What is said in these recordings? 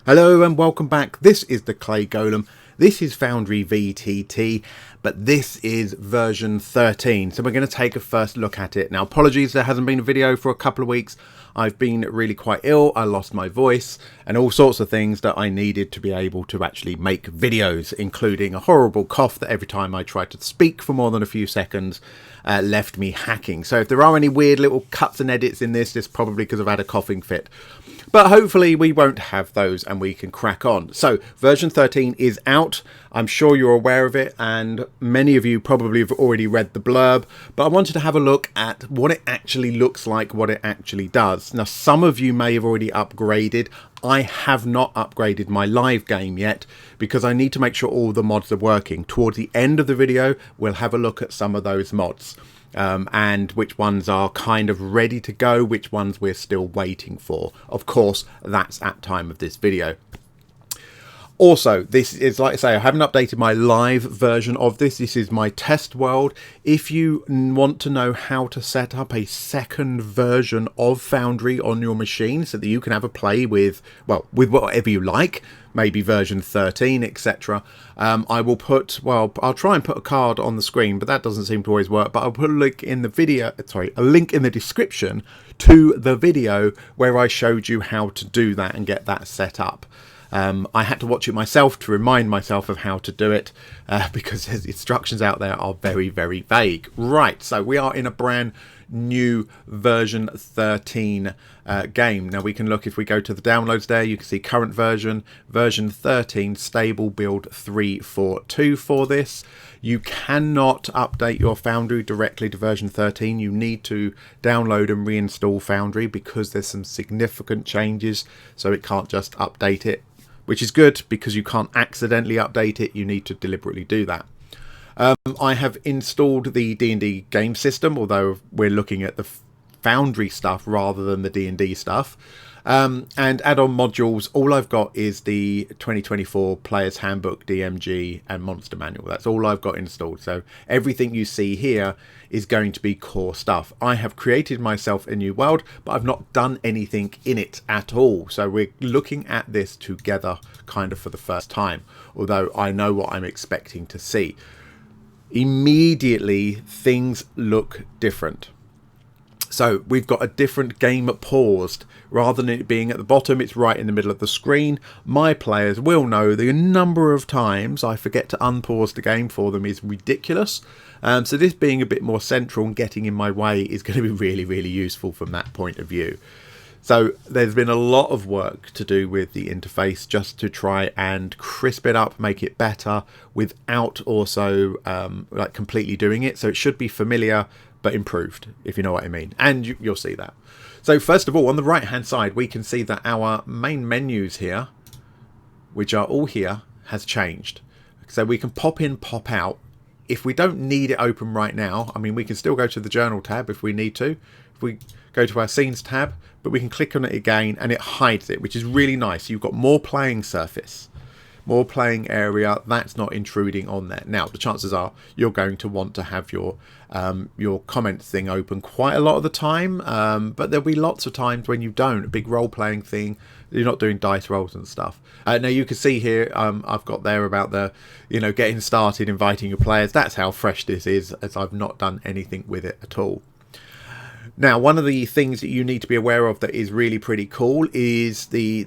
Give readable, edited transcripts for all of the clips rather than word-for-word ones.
Hello and welcome back. This is the Clay Golem. This is Foundry VTT, but this is version 13. So we're going to take a first look at it. Now, apologies, there hasn't been a video for a couple of weeks. I've been really quite ill. I lost my voice and all sorts of things that I needed to be able to actually make videos, including a horrible cough that every time I tried to speak for more than a few seconds left me hacking. So if there are any weird little cuts and edits in this, it's probably because I've had a coughing fit. But hopefully we won't have those and we can crack on. So version 13 is out. I'm sure you're aware of it and many of you probably have already read the blurb. But I wanted to have a look at what it actually looks like, what it actually does. Now, some of you may have already upgraded. I have not upgraded my live game yet because I need to make sure all the mods are working. Towards the end of the video, we'll have a look at some of those mods. And which ones are kind of ready to go, which ones we're still waiting for. Of course, that's at time of this video. Also, this is, like I say, I haven't updated my live version of this. This is my test world. If you want to know how to set up a second version of Foundry on your machine so that you can have a play with, well, with whatever you like, maybe version 13, etc. I will put, well, I'll try and put a card on the screen, but that doesn't seem to always work. But I'll put a link in the video, a link in the description to the video where I showed you how to do that and get that set up. I had to watch it myself to remind myself of how to do it because the instructions out there are very, very vague. Right, so we are in a brand new version 13 game. Now we can look, if we go to the downloads there, you can see current version 13, stable build 342 for this. You cannot update your Foundry directly to version 13. You need to download and reinstall Foundry because there's some significant changes, so it can't just update it, which is good because you can't accidentally update it. You need to deliberately do that. I have installed the D&D game system, although we're looking at the Foundry stuff rather than the D&D stuff. And add-on modules, all I've got is the 2024 Player's Handbook, DMG, and Monster Manual. That's all I've got installed. So everything you see here is going to be core stuff. I have created myself a new world, but I've not done anything in it at all. So we're looking at this together kind of for the first time, although I know what I'm expecting to see. Immediately, things look different. So we've got a different game paused. Rather than it being at the bottom, it's right in the middle of the screen. My players will know the number of times I forget to unpause the game for them is ridiculous. So this being a bit more central and getting in my way is going to be really, really useful from that point of view. So there's been a lot of work to do with the interface just to try and crisp it up, make it better without also like completely doing it. So it should be familiar but improved, if you know what I mean. And you'll see that. So first of all, on the right hand side, we can see that our main menus here, which are all here, has changed. So we can pop in, pop out. If we don't need it open right now, I mean, we can still go to the journal tab if we need to. If we go to our scenes tab, but we can click on it again and it hides it, which is really nice. You've got more playing surface, more playing area. That's not intruding on there. Now, the chances are you're going to want to have your comments thing open quite a lot of the time, but there'll be lots of times when you don't. A big role-playing thing, you're not doing dice rolls and stuff. Now you can see here, I've got there about the, getting started, inviting your players. That's how fresh this is, as I've not done anything with it at all. Now, one of the things that you need to be aware of that is really pretty cool is the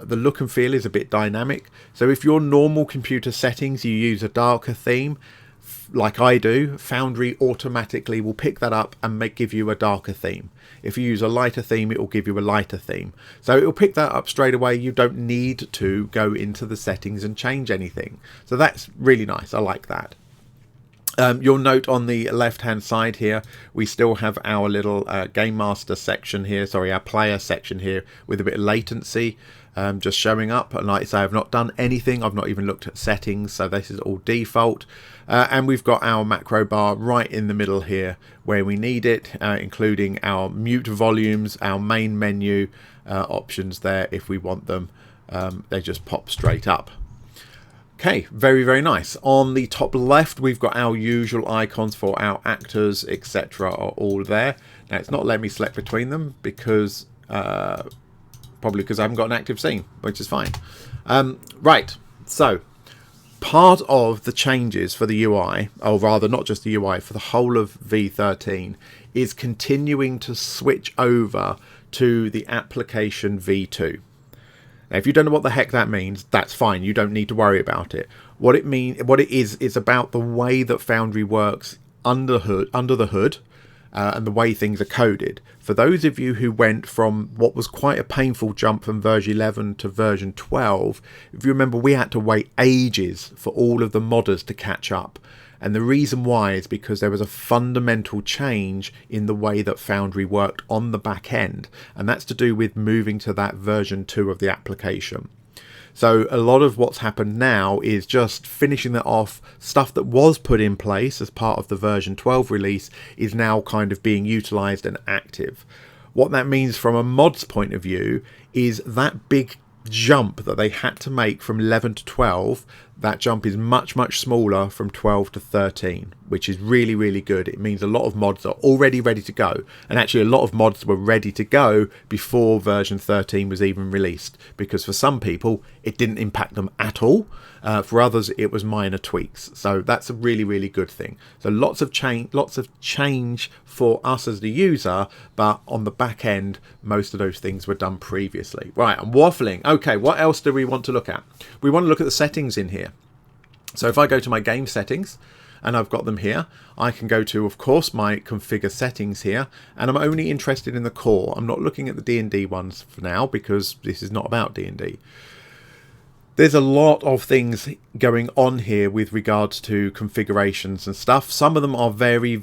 look and feel is a bit dynamic. So if your normal computer settings, you use a darker theme, like I do, Foundry automatically will pick that up and give you a darker theme. If you use a lighter theme, it will give you a lighter theme. So it will pick that up straight away. You don't need to go into the settings and change anything. So that's really nice. I like that. You'll note on the left hand side here we still have our little game master section here, our player section here with a bit of latency just showing up. And like I say, I've not done anything, I've not even looked at settings, so this is all default. And we've got our macro bar right in the middle here where we need it, including our mute volumes, our main menu options there if we want them. They just pop straight up. Okay, very, very nice. On the top left, we've got our usual icons for our actors, etc. are all there. Now, it's not letting me select between them because probably because I haven't got an active scene, which is fine. Right, so part of the changes for the UI, or rather not just the UI, for the whole of V13 is continuing to switch over to the application V2. Now, if you don't know what the heck that means, that's fine. You don't need to worry about it. What it is about the way that Foundry works under the hood, and the way things are coded. For those of you who went from what was quite a painful jump from version 11 to version 12, if you remember, we had to wait ages for all of the modders to catch up. And the reason why is because there was a fundamental change in the way that Foundry worked on the back end. And that's to do with moving to that version 2 of the application. So a lot of what's happened now is just finishing that off. Stuff that was put in place as part of the version 12 release is now kind of being utilized and active. What that means from a mod's point of view is that big jump that they had to make from 11 to 12, that jump is much smaller from 12 to 13, which is really good. It means a lot of mods are already ready to go, and actually a lot of mods were ready to go before version 13 was even released, because for some people it didn't impact them at all. For others it was minor tweaks, so that's a really good thing. So lots of change for us as the user, but on the back end most of those things were done previously. Right, I'm waffling. Okay, what else do we want to look at? We want to look at the settings in here. So if I go to my game settings, and I've got them here, I can go to, of course, my configure settings here, and I'm only interested in the core. I'm not looking at the D&D ones for now, because this is not about D&D. There's a lot of things going on here with regards to configurations and stuff. Some of them are very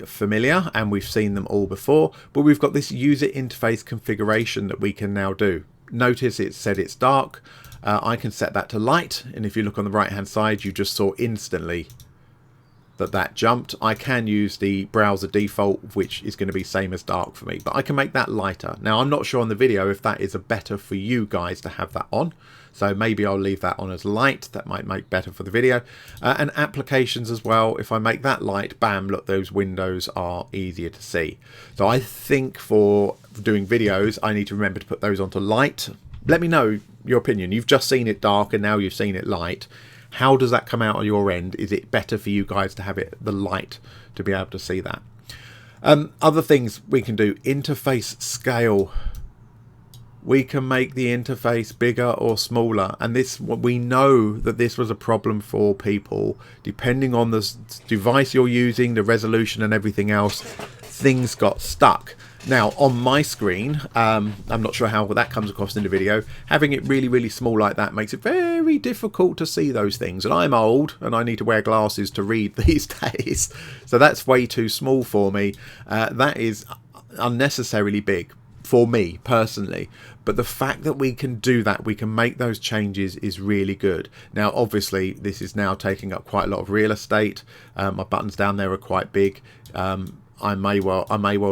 familiar, and we've seen them all before, but we've got this user interface configuration that we can now do. Notice it said it's dark. I can set that to light, and if you look on the right hand side, you just saw instantly that jumped. I can use the browser default, which is going to be same as dark for me, but I can make that lighter. Now, I'm not sure on the video if that is a better for you guys to have that on, so maybe I'll leave that on as light. That might make better for the video. And applications as well, if I make that light, bam, look, those windows are easier to see. So I think for doing videos, I need to remember to put those onto light. Let me know your opinion. You've just seen it dark and now you've seen it light. How does that come out on your end? Is it better for you guys to have it the light to be able to see that? Other things we can do, interface scale. We can make the interface bigger or smaller, and this, we know that this was a problem for people depending on the device you're using, the resolution and everything else. Things got stuck. Now on my screen, I'm not sure how that comes across in the video, having it really small like that makes it very difficult to see those things, and I'm old and I need to wear glasses to read these days, so that's way too small for me. That is unnecessarily big for me personally, but the fact that we can do that, we can make those changes, is really good. Now obviously this is now taking up quite a lot of real estate. My buttons down there are quite big. I may well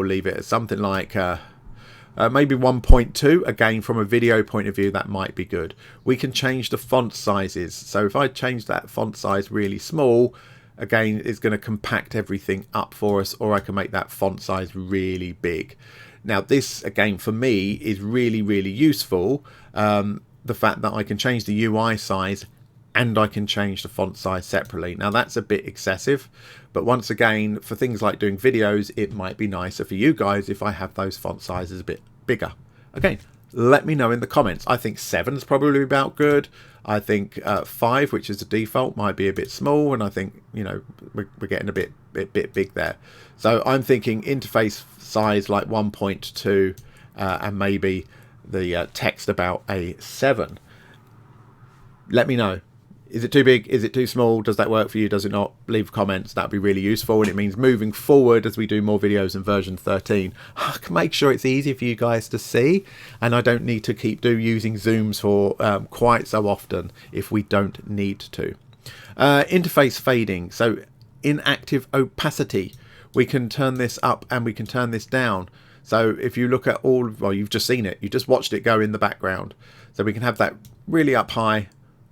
leave it at something like maybe 1.2. Again, from a video point of view, that might be good. We can change the font sizes, so if I change that font size really small, again it's going to compact everything up for us, or I can make that font size really big. Now this, again, for me is really useful, the fact that I can change the UI size and I can change the font size separately. Now that's a bit excessive, but once again, for things like doing videos, it might be nicer for you guys if I have those font sizes a bit bigger. Again, let me know in the comments. I think 7 is probably about good. I think 5, which is the default, might be a bit small, and I think, you know, we're getting a bit big there. So I'm thinking interface size like 1.2, and maybe the text about a 7. Let me know. Is it too big? Is it too small? Does that work for you? Does it not? Leave comments. That'd be really useful, and it means moving forward as we do more videos in version 13, I can make sure it's easy for you guys to see, and I don't need to keep using zooms for quite so often if we don't need to. Interface fading. So inactive opacity. We can turn this up and we can turn this down. So if you look at all, well, you've just seen it. You just watched it go in the background. So we can have that really up high,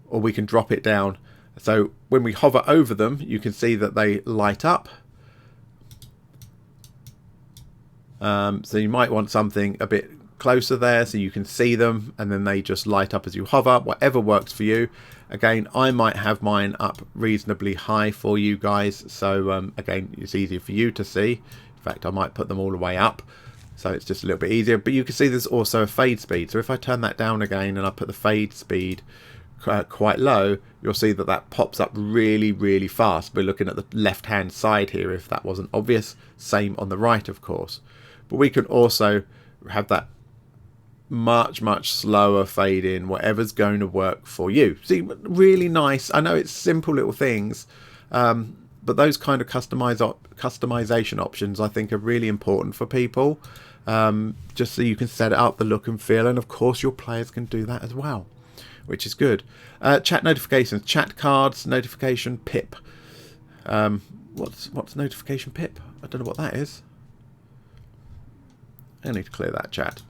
or we can drop it down. So when we hover over them, you can see that they light up. So you might want something a bit closer there so you can see them, and then they just light up as you hover, whatever works for you. Again, I might have mine up reasonably high for you guys, so again, it's easier for you to see. In fact, I might put them all the way up, so it's just a little bit easier. But you can see there's also a fade speed. So if I turn that down again and I put the fade speed quite low, you'll see that that pops up really, really fast. We're looking at the left-hand side here, if that wasn't obvious. Same on the right, of course. But we can also have that much slower fade in, whatever's going to work for you. See, really nice. I know it's simple little things, but those kind of customization options I think are really important for people, just so you can set it up, the look and feel, and of course your players can do that as well, which is good. Chat notifications, chat cards, notification pip. What's notification pip? I don't know what that is. I need to clear that chat.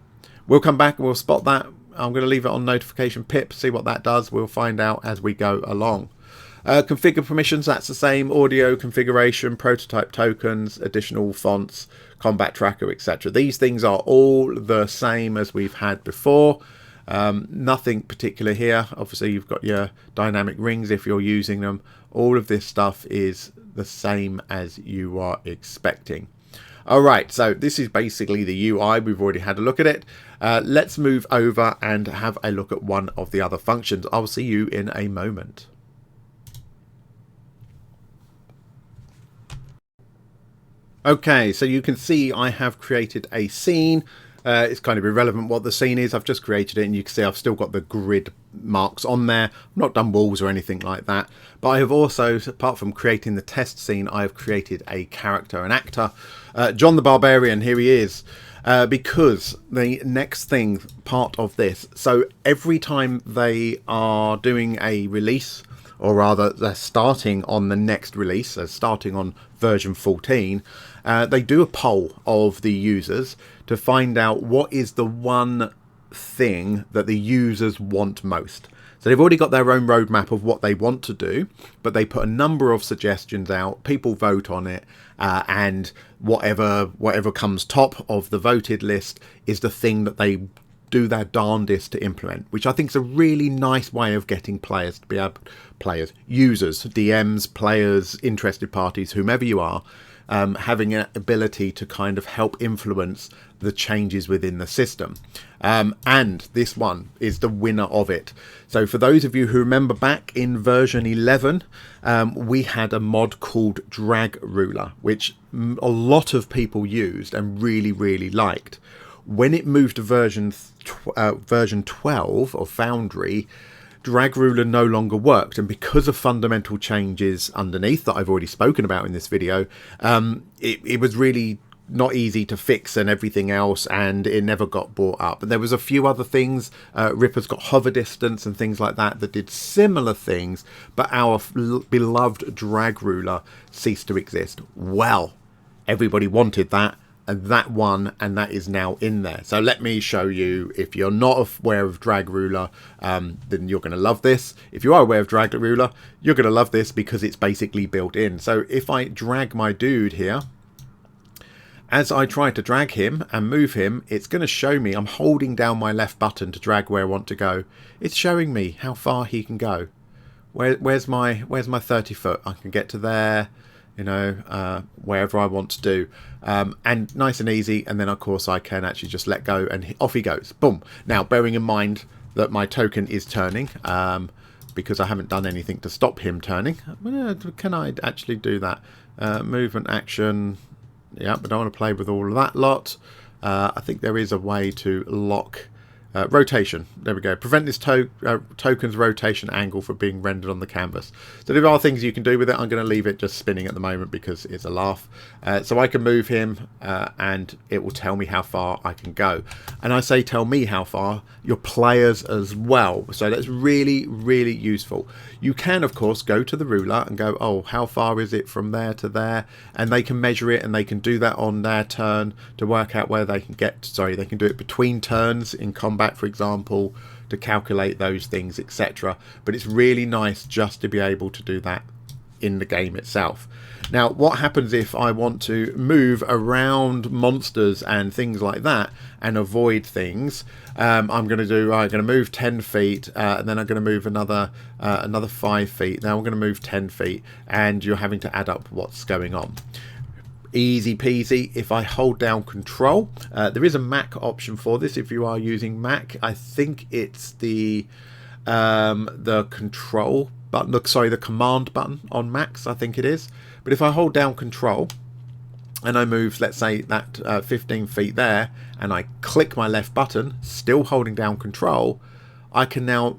We'll come back and we'll spot that. I'm going to leave it on notification pip, see what that does. We'll find out as we go along. Configure permissions, that's the same. Audio configuration, prototype tokens, additional fonts, combat tracker, etc. These things are all the same as we've had before. Nothing particular here. Obviously, you've got your dynamic rings if you're using them. All of this stuff is the same as you are expecting. Alright, so this is basically the UI. We've already had a look at it. Let's move over and have a look at one of the other functions. I'll see you in a moment. Okay, so you can see I have created a scene. It's kind of irrelevant what the scene is. I've just created it, and you can see I've still got the grid marks on there. I've not done walls or anything like that. But I have also, apart from creating the test scene, I have created a character, an actor. John the Barbarian, here he is. Because the next thing, part of this, so every time they are doing a release, or rather they're starting on the next release, so starting on version 14, they do a poll of the users to find out what is the one thing that the users want most. So they've already got their own roadmap of what they want to do, but they put a number of suggestions out, people vote on it, and whatever comes top of the voted list is the thing that they do their darndest to implement, which I think is a really nice way of getting players to be able, users, DMs, players, interested parties, whomever you are, having an ability to kind of help influence the changes within the system. And this one is the winner of it. So for those of you who remember back in version 11, we had a mod called Drag Ruler, which a lot of people used and really liked. When it moved to version 12 of Foundry, Drag Ruler no longer worked, and because of fundamental changes underneath that I've already spoken about in this video, it was really not easy to fix and everything else, and it never got brought up. And there was a few other things. Ripper's got hover distance and things like that that did similar things, but our beloved Drag Ruler ceased to exist. Well, everybody wanted that, and that won, and that is now in there. So let me show you. If you're not aware of Drag Ruler, then you're going to love this. If you are aware of Drag Ruler, you're going to love this because it's basically built in. So if I drag my dude here, as I try to drag him and move him, it's going to show me, I'm holding down my left button to drag where I want to go. It's showing me how far he can go. Where's my 30 foot? I can get to there, you know, wherever I want to do. And nice and easy. And then, of course, I can actually just let go and off he goes. Boom. Now, bearing in mind that my token is turning, because I haven't done anything to stop him turning. Can I actually do that? Movement, action. Yeah, but I don't want to play with all of that lot. I think there is a way to lock rotation. There we go. Prevent this token's rotation angle from being rendered on the canvas. So there are things you can do with it. I'm going to leave it just spinning at the moment because it's a laugh. So I can move him and it will tell me how far I can go. And I say tell me how far, your players as well. So that's really useful. You can, of course, go to the ruler and go, oh, how far is it from there to there? And they can measure it, and they can do that on their turn to work out where they can get. Sorry, they can do it between turns in combat, for example, to calculate those things, etc. But it's really nice just to be able to do that in the game itself. Now, what happens if I want to move around monsters and things like that and avoid things? I'm going to move 10 feet, and then I'm going to move another 5 feet. Now I'm going to move 10 feet, and you're having to add up what's going on. Easy peasy. If I hold down control, there is a Mac option for this if you are using Mac. I think it's the control button, sorry, the command button on Macs, I think it is. But if I hold down control and I move, let's say, that 15 feet there, and I click my left button, still holding down control, I can now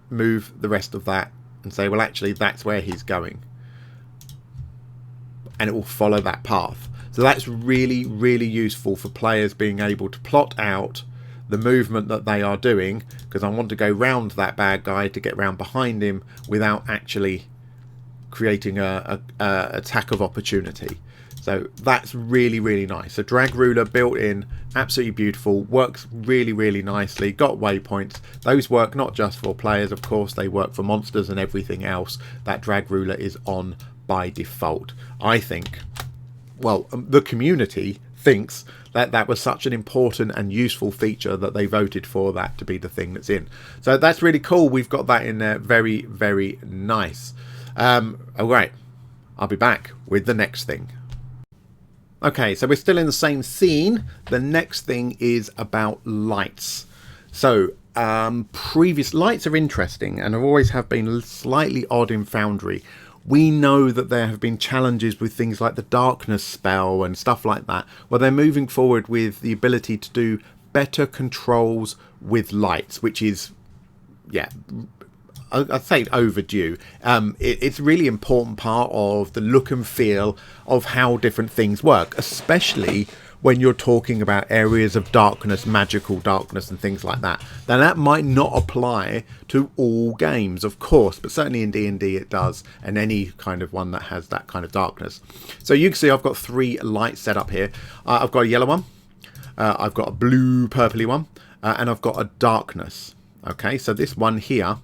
move the rest of that and say, well, actually, that's where he's going. And it will follow that path. So that's really, really useful for players being able to plot out the movement that they are doing, because I want to go round that bad guy to get round behind him without actually creating a attack of opportunity. So that's really, really nice. So drag ruler built in, absolutely beautiful, works really, really nicely, got waypoints. Those work not just for players, of course, they work for monsters and everything else. That drag ruler is on by default. I think, well, the community thinks that that was such an important and useful feature that they voted for that to be the thing that's in. So that's really cool. We've got that in there. Very, very nice. All right, I'll be back with the next thing. Okay, so we're still in the same scene. The next thing is about lights. So previous lights are interesting and always have been slightly odd in Foundry. We know that there have been challenges with things like the darkness spell and stuff like that, where they're moving forward with the ability to do better controls with lights, which is, yeah, I'd say overdue. It's a really important part of the look and feel of how different things work, especially when you're talking about areas of darkness, magical darkness and things like that. Now that might not apply to all games, of course, but certainly in D&D it does, and any kind of one that has that kind of darkness. So you can see I've got 3 lights set up here. I've got a yellow one, I've got a blue purpley one, and I've got a darkness. Okay, so this one here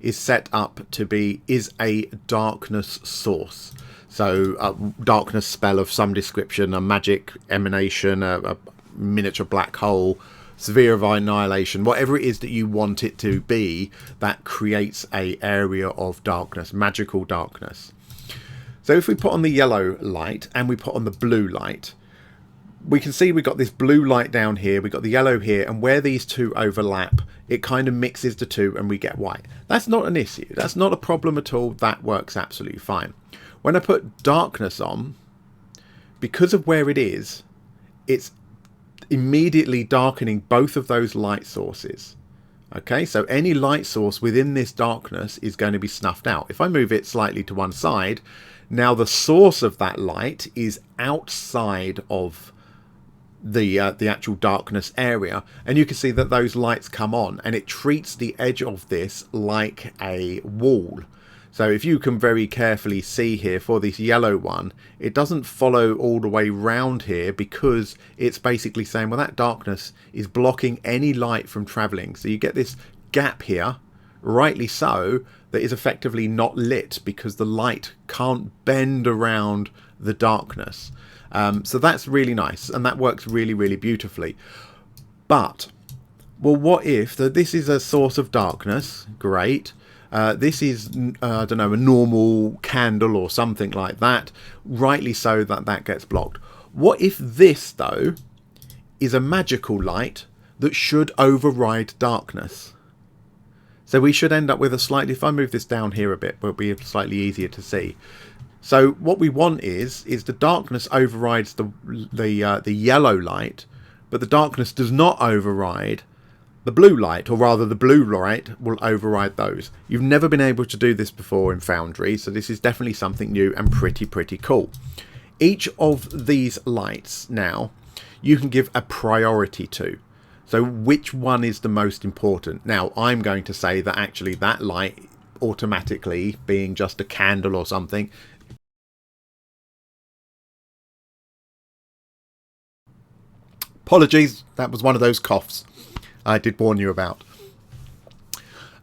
is set up to be a darkness source. So a darkness spell of some description, a magic emanation, a miniature black hole, sphere of annihilation, whatever it is that you want it to be, that creates a area of darkness, magical darkness. So if we put on the yellow light and we put on the blue light, we can see we've got this blue light down here, we've got the yellow here, and where these two overlap, it kind of mixes the two and we get white. That's not an issue. That's not a problem at all. That works absolutely fine. When I put darkness on, because of where it is, it's immediately darkening both of those light sources. Okay, so any light source within this darkness is going to be snuffed out. If I move it slightly to one side, now the source of that light is outside of the actual darkness area, and you can see that those lights come on, and it treats the edge of this like a wall. So if you can very carefully see here for this yellow one, it doesn't follow all the way round here because it's basically saying, well, that darkness is blocking any light from travelling. So you get this gap here, rightly so, that is effectively not lit because the light can't bend around the darkness. So that's really nice, and that works really, really beautifully. But, well, what if this is a source of darkness? Great. This is, I don't know, a normal candle or something like that. Rightly so that gets blocked. What if this, though, is a magical light that should override darkness? So we should end up with a slightly, if I move this down here a bit, it'll be slightly easier to see. So what we want is the darkness overrides the yellow light, but the darkness does not override the blue light, or rather the blue light will override those. You've never been able to do this before in Foundry, so this is definitely something new and pretty cool. Each of these lights now you can give a priority to. So which one is the most important? Now I'm going to say that actually that light automatically, being just a candle or something, apologies, that was one of those coughs I did warn you about.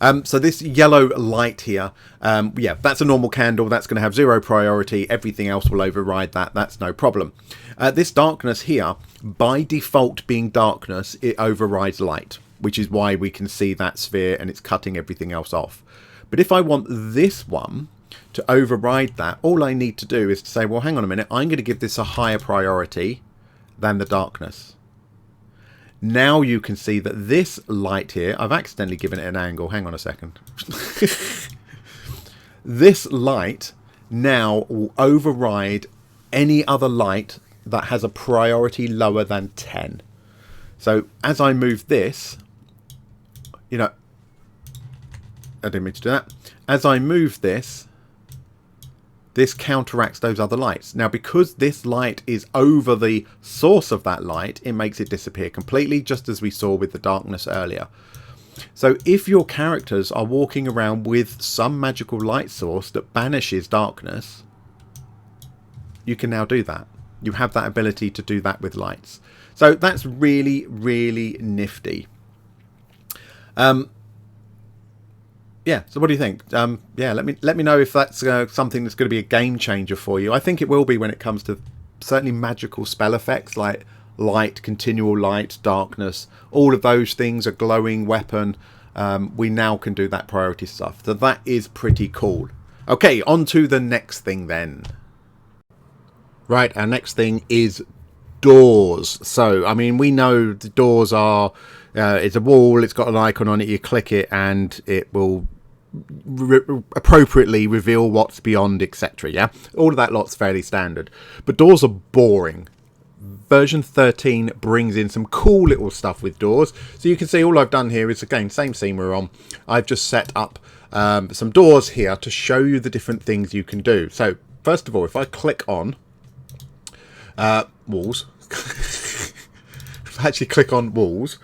So this yellow light here, yeah, that's a normal candle. That's going to have 0 priority. Everything else will override that. That's no problem. This darkness here, by default being darkness, it overrides light, which is why we can see that sphere and it's cutting everything else off. But if I want this one to override that, all I need to do is to say, well, hang on a minute, I'm going to give this a higher priority than the darkness. Now you can see that this light here, I've accidentally given it an angle. Hang on a second. This light now will override any other light that has a priority lower than 10. So as I move this, you know, I didn't mean to do that. As I move this, this counteracts those other lights. Now, because this light is over the source of that light, it makes it disappear completely, just as we saw with the darkness earlier. So if your characters are walking around with some magical light source that banishes darkness, you can now do that. You have that ability to do that with lights. So that's really, really nifty. Yeah, so what do you think? Yeah, let me know if that's something that's going to be a game changer for you. I think it will be when it comes to certainly magical spell effects like light, continual light, darkness. All of those things, a glowing weapon. We now can do that priority stuff. So that is pretty cool. Okay, on to the next thing then. Right, our next thing is doors. So, I mean, we know the doors are... it's a wall, it's got an icon on it, you click it and it will appropriately reveal what's beyond, etc. Yeah, all of that lot's fairly standard, but doors are boring. Version 13 brings in some cool little stuff with doors. So you can see all I've done here is, again, same scene we're on. I've just set up some doors here to show you the different things you can do. So first of all, if I click on walls, if I actually click on walls,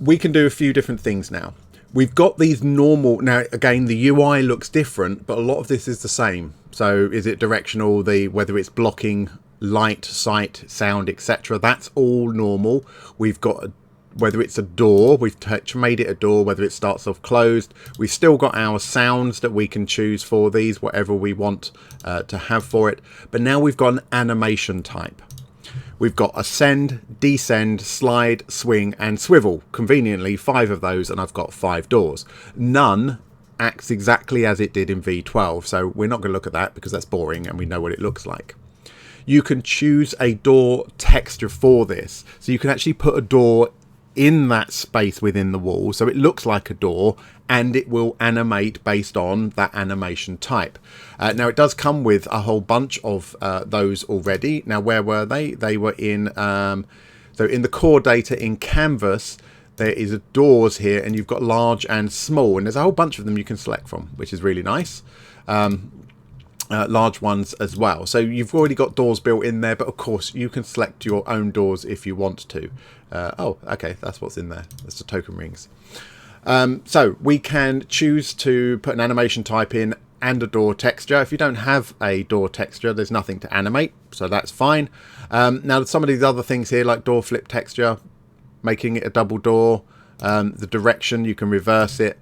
we can do a few different things now. We've got these normal... Now, again, the UI looks different, but a lot of this is the same. So is it directional, whether it's blocking light, sight, sound, etc. That's all normal. We've got, whether it's a door, we've made it a door, whether it starts off closed. We've still got our sounds that we can choose for these, whatever we want to have for it. But now we've got an animation type. We've got ascend, descend, slide, swing and swivel. Conveniently 5 of those, and I've got 5 doors. None acts exactly as it did in V12, so we're not going to look at that because that's boring and we know what it looks like. You can choose a door texture for this. So you can actually put a door in that space within the wall so it looks like a door, and it will animate based on that animation type. Now it does come with a whole bunch of those already. Now where were they? They were in so in the core data in Canvas there is doors here, and you've got large and small, and there's a whole bunch of them you can select from, which is really nice. Large ones as well. So you've already got doors built in there, but of course you can select your own doors if you want to. Oh, okay, that's what's in there. That's the token rings. So we can choose to put an animation type in and a door texture. If you don't have a door texture, there's nothing to animate, so that's fine. Now some of these other things here, like door flip texture, making it a double door, the direction, you can reverse it.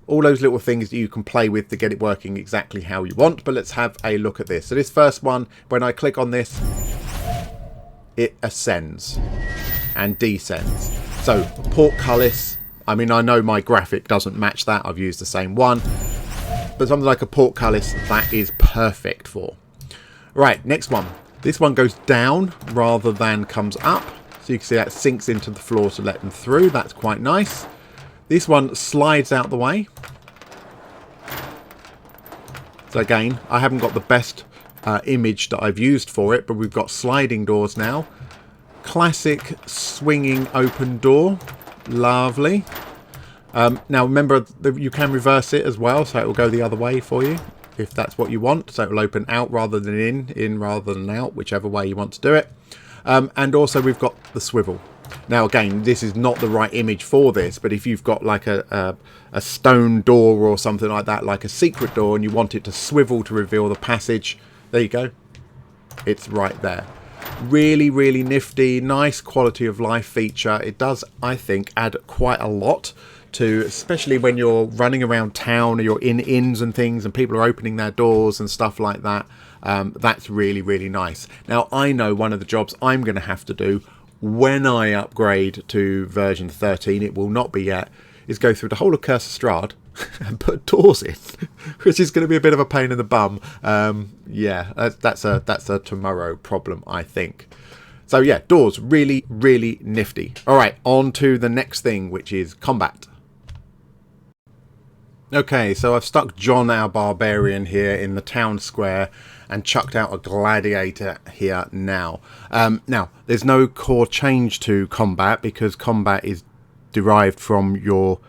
All those little things that you can play with to get it working exactly how you want. But let's have a look at this. So this first one, when I click on this, it ascends and descends. So portcullis, I mean, I know my graphic doesn't match that. I've used the same one. But something like a portcullis, that is perfect for. Right, next one. This one goes down rather than comes up. So you can see that sinks into the floor to let them through. That's quite nice. This one slides out the way. So again, I haven't got the best image that I've used for it, but we've got sliding doors now. Classic swinging open door. Lovely. Now remember, you can reverse it as well, so it will go the other way for you if that's what you want. So it will open out rather than in rather than out, whichever way you want to do it. And also we've got the swivel. Now again, this is not the right image for this, but if you've got like a stone door or something like that, like a secret door, and you want it to swivel to reveal the passage, there you go. It's right there. Really, really nifty, nice quality of life feature. It does, I think, add quite a lot to, especially when you're running around town or you're in inns and things and people are opening their doors and stuff like that. That's really, really nice. Now, I know one of the jobs I'm going to have to do when I upgrade to version 13, it will not be yet, is go through the whole of Curse of Strahd and put doors in, which is going to be a bit of a pain in the bum. Yeah, that's a tomorrow problem, I think. So yeah, doors, really, really nifty. All right, on to the next thing, which is combat. Okay, so I've stuck John, our barbarian, here in the town square and chucked out a gladiator here now. Now, there's no core change to combat because combat is derived from your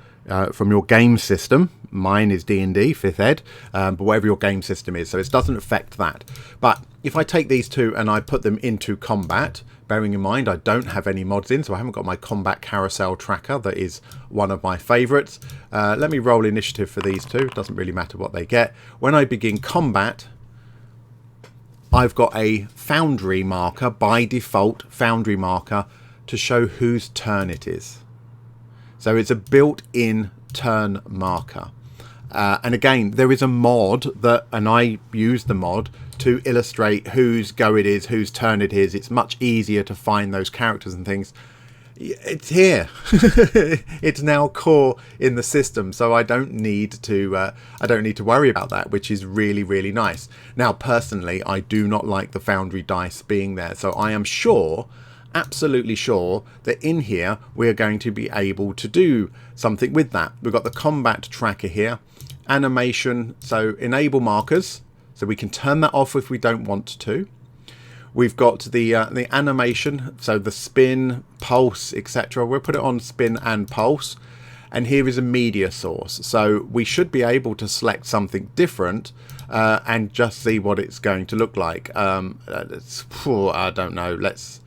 game system. Mine is D&D 5th ed, but whatever your game system is, so it doesn't affect that. But if I take these two and I put them into combat, bearing in mind I don't have any mods in, so I haven't got my combat carousel tracker that is one of my favourites. Let me roll initiative for these two. It doesn't really matter what they get. When I begin combat, I've got a Foundry marker, by default Foundry marker, to show whose turn it is. So it's a built-in turn marker. And again, there is a mod that, and I use the mod to illustrate whose go it is, whose turn it is. It's much easier to find those characters and things. It's here. It's now core in the system, so I don't need to worry about that, which is really, really nice. Now, personally, I do not like the Foundry dice being there, so I am sure, absolutely sure, that in here we're going to be able to do something with that. We've got the combat tracker here, animation, so enable markers, so we can turn that off if we don't want to. We've got the animation, so the spin, pulse, etc. We'll put it on spin and pulse. And here is a media source. So we should be able to select something different and just see what it's going to look like. I don't know. Let's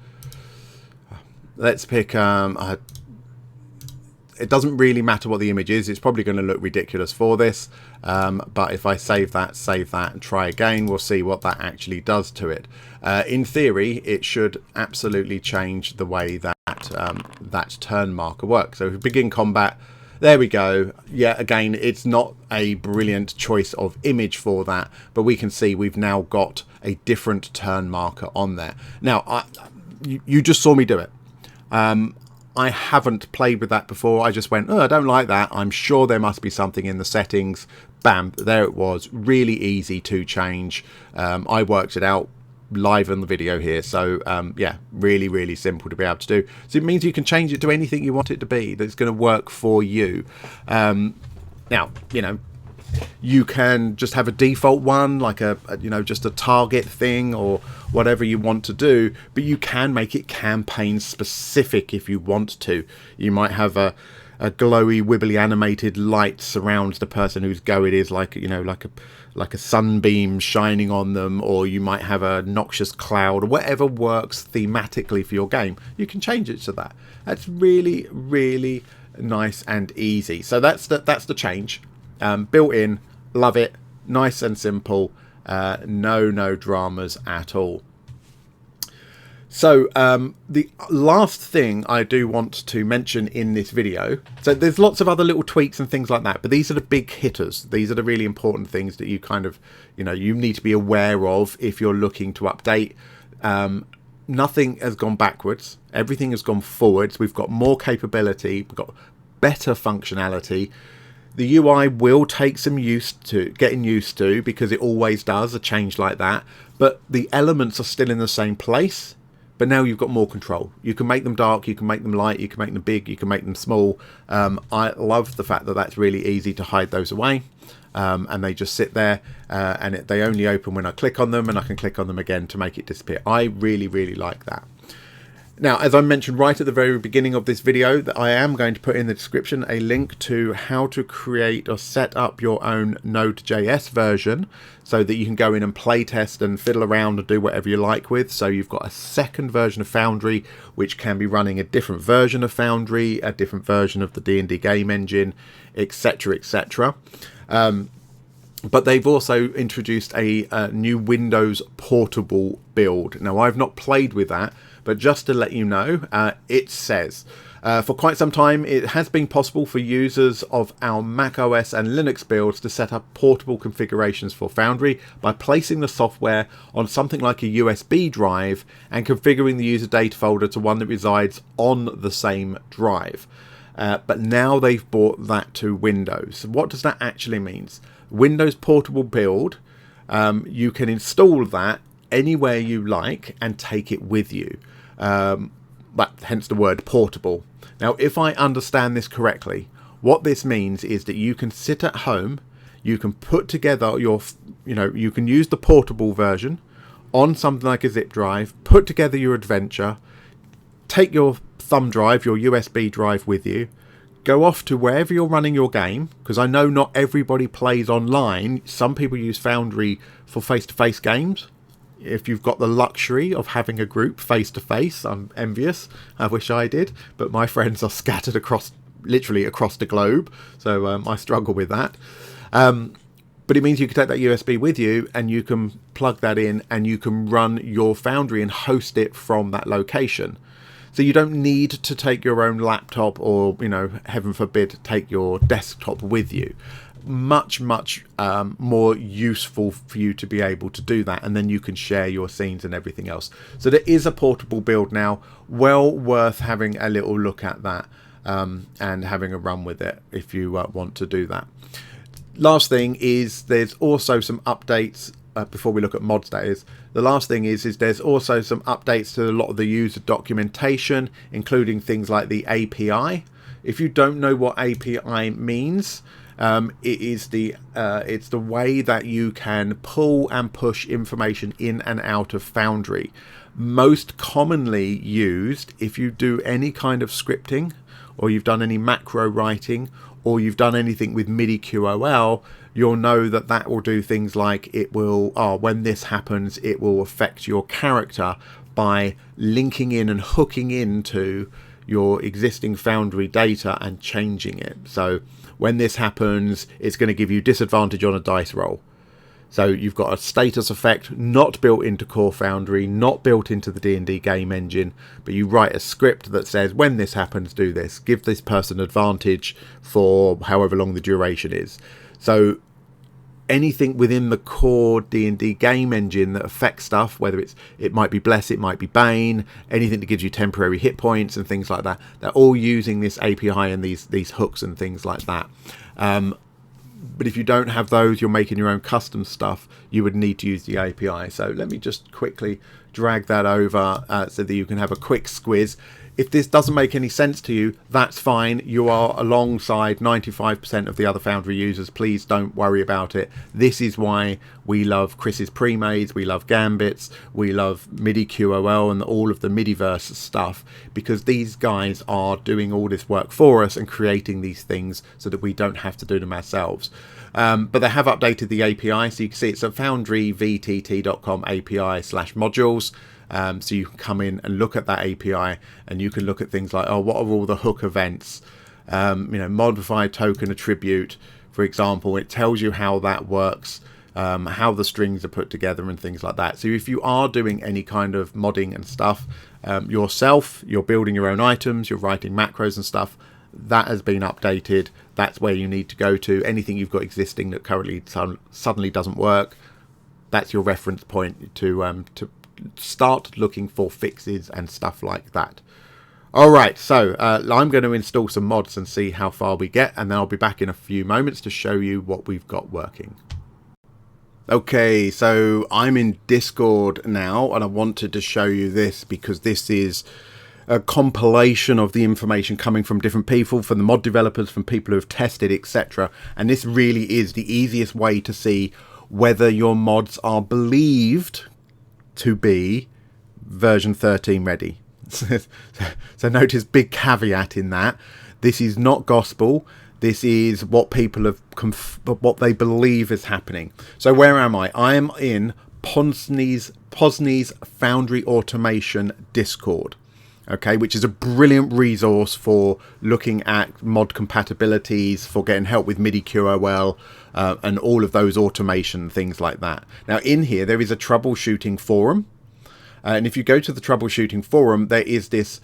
pick... it doesn't really matter what the image is. It's probably going to look ridiculous for this. But if I save that, and try again, we'll see what that actually does to it. In theory, it should absolutely change the way that that turn marker works. So if we begin combat, there we go. Yeah, again, it's not a brilliant choice of image for that, but we can see we've now got a different turn marker on there. Now, you just saw me do it. I haven't played with that before. I just went, oh, I don't like that. I'm sure there must be something in the settings. Bam, there it was. Really easy to change. I worked it out live on the video here. So, yeah, really, really simple to be able to do. So it means you can change it to anything you want it to be that's going to work for you. Now, you know, you can just have a default one, like just a target thing or whatever you want to do, but you can make it campaign specific if you want to. You might have a glowy, wibbly animated light surrounds the person whose go it is, like a sunbeam shining on them, or you might have a noxious cloud, or whatever works thematically for your game. You can change it to that. That's really, really nice and easy. So that's the change. Built in, love it, nice and simple, no dramas at all. So the last thing I do want to mention in this video, so there's lots of other little tweaks and things like that, but these are the big hitters. These are the really important things that you kind of, you need to be aware of if you're looking to update. Nothing has gone backwards, everything has gone forwards. We've got more capability, we've got better functionality. The UI will take some getting used to, because it always does, a change like that. But the elements are still in the same place, but now you've got more control. You can make them dark, you can make them light, you can make them big, you can make them small. I love the fact that that's really easy to hide those away. And they just sit there, and they only open when I click on them, and I can click on them again to make it disappear. I really, really like that. Now, as I mentioned right at the very beginning of this video, that I am going to put in the description a link to how to create or set up your own Node.js version so that you can go in and play test and fiddle around and do whatever you like with. So you've got a second version of Foundry, which can be running a different version of Foundry, a different version of the D&D game engine, etc., etc. But they've also introduced a new Windows portable build. Now, I've not played with that, but just to let you know, it says For quite some time, it has been possible for users of our Mac OS and Linux builds to set up portable configurations for Foundry by placing the software on something like a USB drive and configuring the user data folder to one that resides on the same drive. But now they've brought that to Windows. What does that actually mean? Windows Portable Build, you can install that anywhere you like and take it with you. But hence the word portable. Now, if I understand this correctly, what this means is that you can sit at home, you can put together your, you can use the portable version on something like a zip drive, put together your adventure, take your thumb drive, your USB drive with you, go off to wherever you're running your game, because I know not everybody plays online. Some people use Foundry for face-to-face games. If you've got the luxury of having a group face-to-face, I'm envious. I wish I did, but my friends are scattered literally across the globe, so I struggle with that. But it means you can take that USB with you and you can plug that in and you can run your Foundry and host it from that location. So you don't need to take your own laptop or, heaven forbid, take your desktop with you. Much more useful for you to be able to do that, and then you can share your scenes and everything else. So there is a portable build now, well worth having a little look at that and having a run with it if you want to do that. Last thing is there's also some updates before we look at mods, that is. The last thing is there's also some updates to a lot of the user documentation, including things like the API. If you don't know what API means, it's the way that you can pull and push information in and out of Foundry. Most commonly used if you do any kind of scripting, or you've done any macro writing, or you've done anything with MIDI QOL, you'll know that that will do things like it will, when this happens, it will affect your character by linking in and hooking into your existing Foundry data and changing it. So when this happens, it's going to give you disadvantage on a dice roll. So you've got a status effect not built into Core Foundry, not built into the D&D game engine, but you write a script that says when this happens, do this. Give this person advantage for however long the duration is. So anything within the core D&D game engine that affects stuff, whether it might be Bless, it might be Bane, anything that gives you temporary hit points and things like that, they're all using this API and these hooks and things like that. But if you don't have those, you're making your own custom stuff, you would need to use the API. So let me just quickly drag that over so that you can have a quick squiz. If this doesn't make any sense to you, that's fine. You are alongside 95% of the other Foundry users. Please don't worry about it. This is why we love Chris's pre-mades, we love Gambits, we love MIDI QOL and all of the Midiverse stuff, because these guys are doing all this work for us and creating these things so that we don't have to do them ourselves. But they have updated the API, so you can see it's at foundryvtt.com API/modules. So you can come in and look at that API, and you can look at things like, what are all the hook events, modified token attribute, for example. It tells you how that works, how the strings are put together and things like that. So if you are doing any kind of modding and stuff yourself, you're building your own items, you're writing macros and stuff, that has been updated. That's where you need to go to. Anything you've got existing that currently suddenly doesn't work, that's your reference point to start looking for fixes and stuff like that. Alright, so I'm going to install some mods and see how far we get, and then I'll be back in a few moments to show you what we've got working. Okay, so I'm in Discord now, and I wanted to show you this because this is a compilation of the information coming from different people, from the mod developers, from people who have tested, etc. And this really is the easiest way to see whether your mods are believed to be version 13 ready. So notice big caveat in that. This is not gospel. This is what people have what they believe is happening. So where am I? I am in Posny's Foundry Automation Discord. Okay, which is a brilliant resource for looking at mod compatibilities, for getting help with MIDI QOL, and all of those automation things like that. Now in here there is a troubleshooting forum, and if you go to the troubleshooting forum, there is this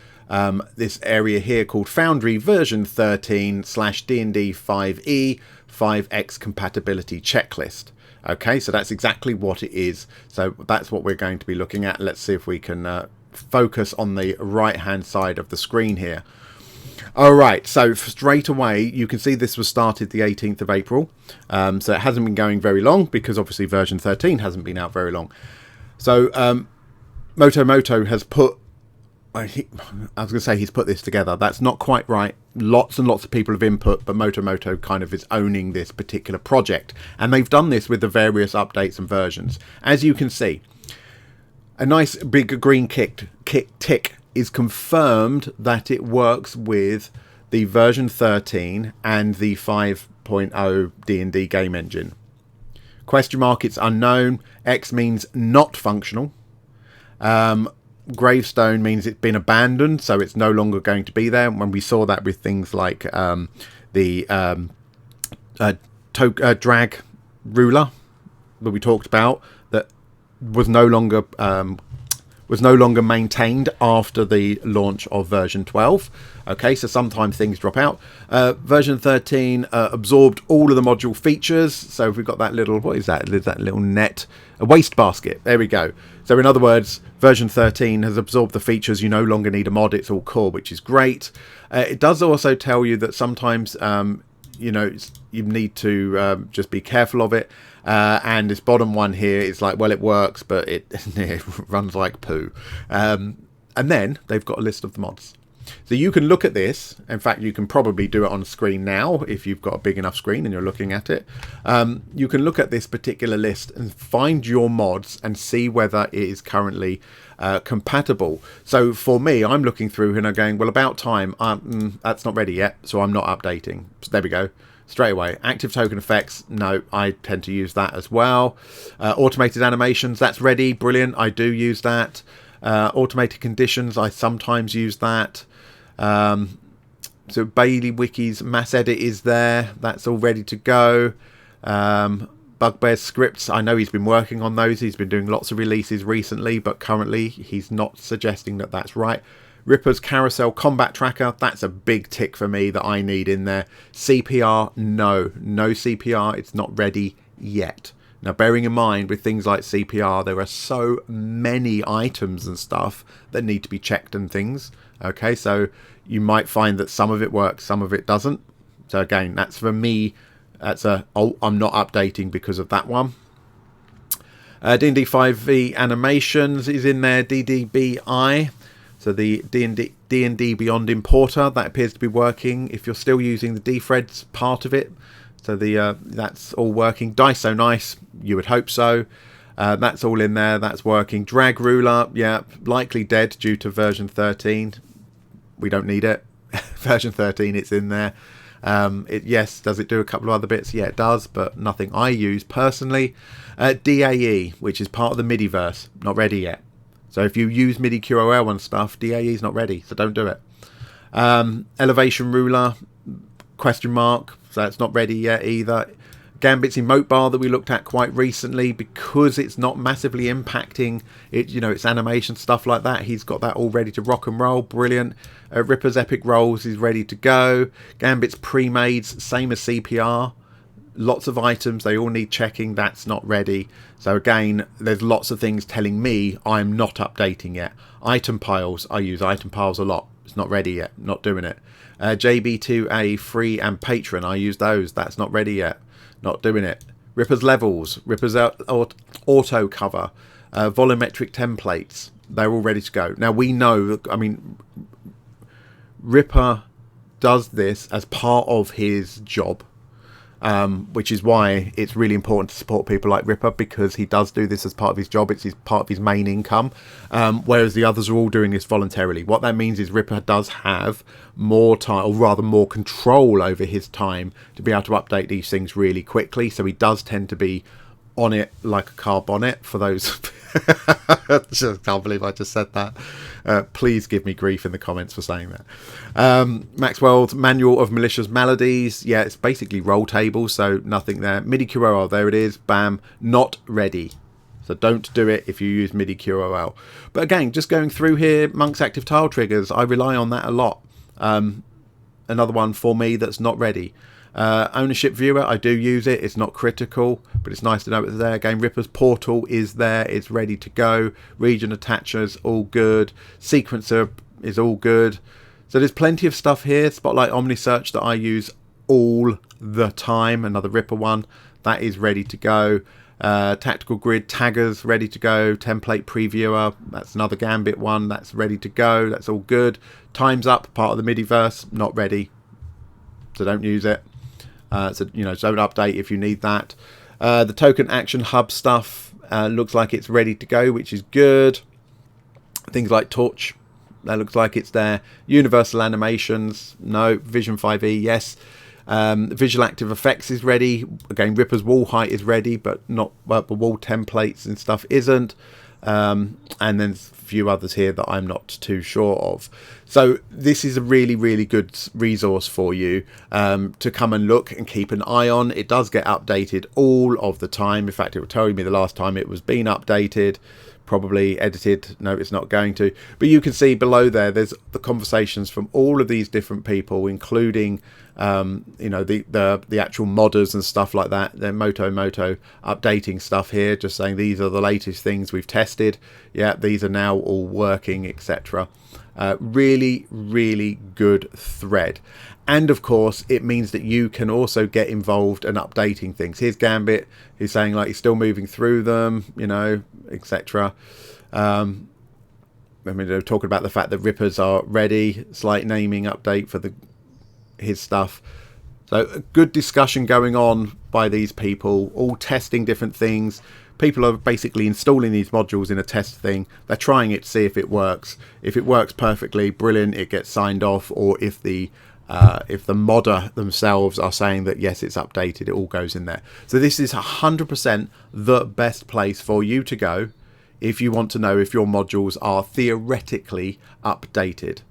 this area here called Foundry version 13 / D&D 5e 5x compatibility checklist. Okay, so that's exactly what it is. So that's what we're going to be looking at. Let's see if we can focus on the right hand side of the screen here. All right, so straight away you can see this was started the 18th of April. So it hasn't been going very long because obviously version 13 hasn't been out very long. So Moto has put, I was going to say he's put this together. That's not quite right. Lots and lots of people have input, but Moto kind of is owning this particular project. And they've done this with the various updates and versions. As you can see, a nice big green tick is confirmed that it works with the version 13 and the 5.0 D&D game engine. Question mark, it's unknown. X means not functional. Gravestone means it's been abandoned, so it's no longer going to be there. When we saw that with things like the drag ruler that we talked about, that was no longer maintained after the launch of version 12. Okay, so sometimes things drop out. Version 13 absorbed all of the module features. So we've got that little, what is that? That little net, a waste basket. There we go. So in other words, version 13 has absorbed the features. You no longer need a mod. It's all core, which is great. It does also tell you that sometimes, you know, you need to just be careful of it. And this bottom one here is like, well, it works, but it runs like poo. And then they've got a list of the mods. So you can look at this. In fact, you can probably do it on screen now if you've got a big enough screen and you're looking at it. You can look at this particular list and find your mods and see whether it is currently compatible. So for me, I'm looking through and I'm going, well, about time. That's not ready yet, so I'm not updating. So there we go. Straight away. Active token effects, no, I tend to use that as well. Automated animations, that's ready, brilliant, I do use that. Automated conditions, I sometimes use that. So Bailey Wiki's mass edit is there, that's all ready to go. Bugbear's scripts, I know he's been working on those, he's been doing lots of releases recently, but currently he's not suggesting that that's right. Ripper's carousel combat tracker, that's a big tick for me that I need in there. CPR, no CPR, it's not ready yet. Now bearing in mind with things like CPR, there are so many items and stuff that need to be checked and things. Okay, so you might find that some of it works, some of it doesn't. So again, that's for me, that's I'm not updating because of that one. D&D 5e animations is in there, DDBI. So the D&D Beyond Importer, that appears to be working if you're still using the D-Threads part of it. So that's all working. Dice So Nice, you would hope so. That's all in there, that's working. Drag Ruler, yeah, likely dead due to version 13. We don't need it. Version 13, it's in there. Yes, does it do a couple of other bits? Yeah, it does, but nothing I use personally. DAE, which is part of the Midiverse, not ready yet. So if you use MIDI QOL and stuff, DAE is not ready, so don't do it. Elevation Ruler, question mark, so it's not ready yet either. Gambit's emote bar that we looked at quite recently, because it's not massively impacting it, you know, its animation, stuff like that. He's got that all ready to rock and roll, brilliant. Ripper's epic rolls is ready to go. Gambit's pre-mades, same as CPR. Lots of items, they all need checking, that's not ready. So again, there's lots of things telling me I'm not updating yet. Item piles, I use item piles a lot. It's not ready yet, not doing it. JB2A, free and patron, I use those, that's not ready yet, not doing it. Ripper's levels, Ripper's auto cover, volumetric templates, they're all ready to go. Now we know, I mean, Ripper does this as part of his job. Which is why it's really important to support people like Ripper, because he does do this as part of his job. It's part of his main income, whereas the others are all doing this voluntarily. What that means is Ripper does have more time, or rather more control over his time, to be able to update these things really quickly. So he does tend to be on it like a car bonnet for those. I just can't believe I just said that. Please give me grief in the comments for saying that. Maxwell's Manual of Malicious Maladies. Yeah, it's basically roll tables, so nothing there. MIDI QRL, there it is. Bam. Not ready. So don't do it if you use MIDI QOL. But again, just going through here, Monk's active tile triggers, I rely on that a lot. Another one for me that's not ready. Ownership viewer, I do use it. It's not critical, but it's nice to know it's there. Game Ripper's portal is there. It's ready to go. Region attachers, all good. Sequencer is all good. So there's plenty of stuff here. Spotlight Omni Search that I use all the time. Another Ripper one. That is ready to go. Tactical Grid taggers ready to go. Template previewer, that's another Gambit one, that's ready to go. That's all good. Time's Up, part of the Midiverse, not ready, so don't use it. So you know, don't update if you need that. The Token Action Hub stuff looks like it's ready to go, which is good. Things like Torch, that looks like it's there. Universal Animations, no. Vision 5e, yes. Visual Active Effects is ready. Again, Ripper's wall height is ready, but not the wall templates and stuff isn't. And then a few others here that I'm not too sure of. So this is a really, really good resource for you to come and look and keep an eye on. It does get updated all of the time. In fact, it will tell me the last time it was being updated. Probably edited. No, it's not going to. But you can see below there's the conversations from all of these different people, including you know, the actual modders and stuff like that. They're Moto updating stuff here, just saying these are the latest things we've tested. Yeah, these are now all working, etc. Really, really good thread. And of course, it means that you can also get involved and updating things. Here's Gambit. He's saying like he's still moving through them, you know, etc. I mean, they're talking about the fact that Rippers are ready. Slight naming update for his stuff. So a good discussion going on by these people, all testing different things. People are basically installing these modules in a test thing. They're trying it to see if it works. If it works perfectly, brilliant, it gets signed off. Or if the modder themselves are saying that yes, it's updated, it all goes in there. So this is 100% the best place for you to go if you want to know if your modules are theoretically updated.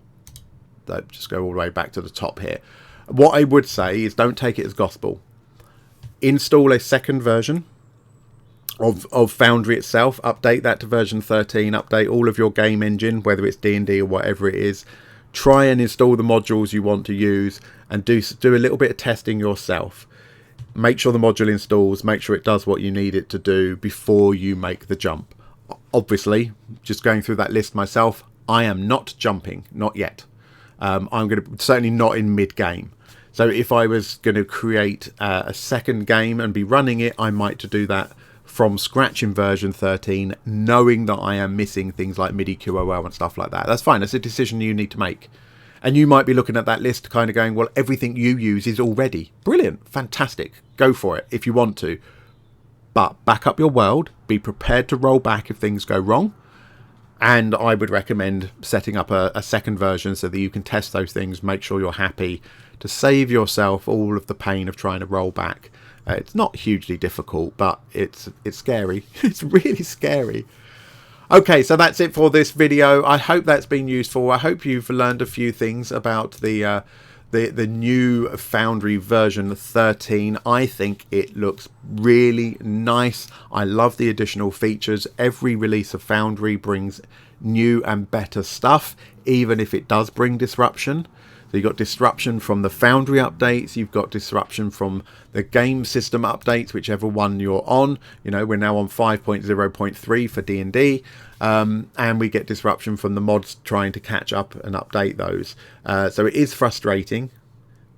So just go all the way back to the top here. What I would say is don't take it as gospel. Install a second version of Foundry itself, update that to version 13, update all of your game engine, whether it's D&D or whatever it is. Try and install the modules you want to use and do a little bit of testing yourself. Make sure the module installs, make sure it does what you need it to do before you make the jump. Obviously, just going through that list myself, I am not jumping, not yet. I'm going to certainly not in mid-game. So if I was going to create a second game and be running it, I might do that from scratch in version 13, knowing that I am missing things like MIDI QOL and stuff like that. That's fine. That's a decision you need to make. And you might be looking at that list kind of going, well, everything you use is already brilliant, fantastic. Go for it if you want to. But back up your world. Be prepared to roll back if things go wrong. And I would recommend setting up a second version so that you can test those things, make sure you're happy, to save yourself all of the pain of trying to roll back. It's not hugely difficult, but it's scary. It's really scary. Okay, so that's it for this video. I hope that's been useful. I hope you've learned a few things about the new Foundry version 13. I think it looks really nice. I love the additional features. Every release of Foundry brings new and better stuff, even if it does bring disruption. So you've got disruption from the Foundry updates, you've got disruption from the game system updates, whichever one you're on. You know, we're now on 5.0.3 for D&D, and we get disruption from the mods trying to catch up and update those. So it is frustrating,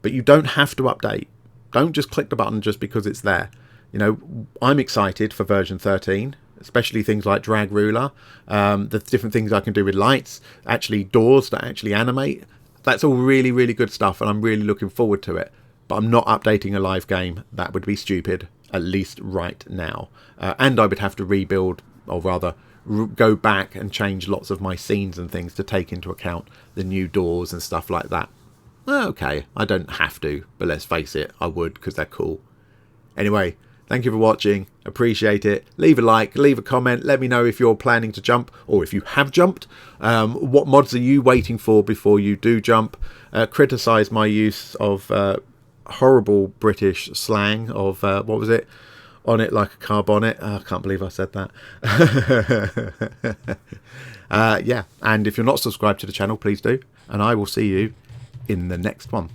but you don't have to update. Don't just click the button just because it's there. You know, I'm excited for version 13. Especially things like drag ruler, the different things I can do with lights, actually doors that actually animate. That's all really, really good stuff, and I'm really looking forward to it. But I'm not updating a live game. That would be stupid, at least right now. And I would have to rebuild, or rather go back and change lots of my scenes and things to take into account the new doors and stuff like that. Okay, I don't have to, but let's face it, I would, because they're cool. Anyway, thank you for watching. Appreciate it. Leave a like, leave a comment. Let me know if you're planning to jump, or if you have jumped. What mods are you waiting for before you do jump? Criticise my use of horrible British slang of, what was it? on it like a car bonnet. Oh, I can't believe I said that. Yeah, and if you're not subscribed to the channel, please do, and I will see you in the next one.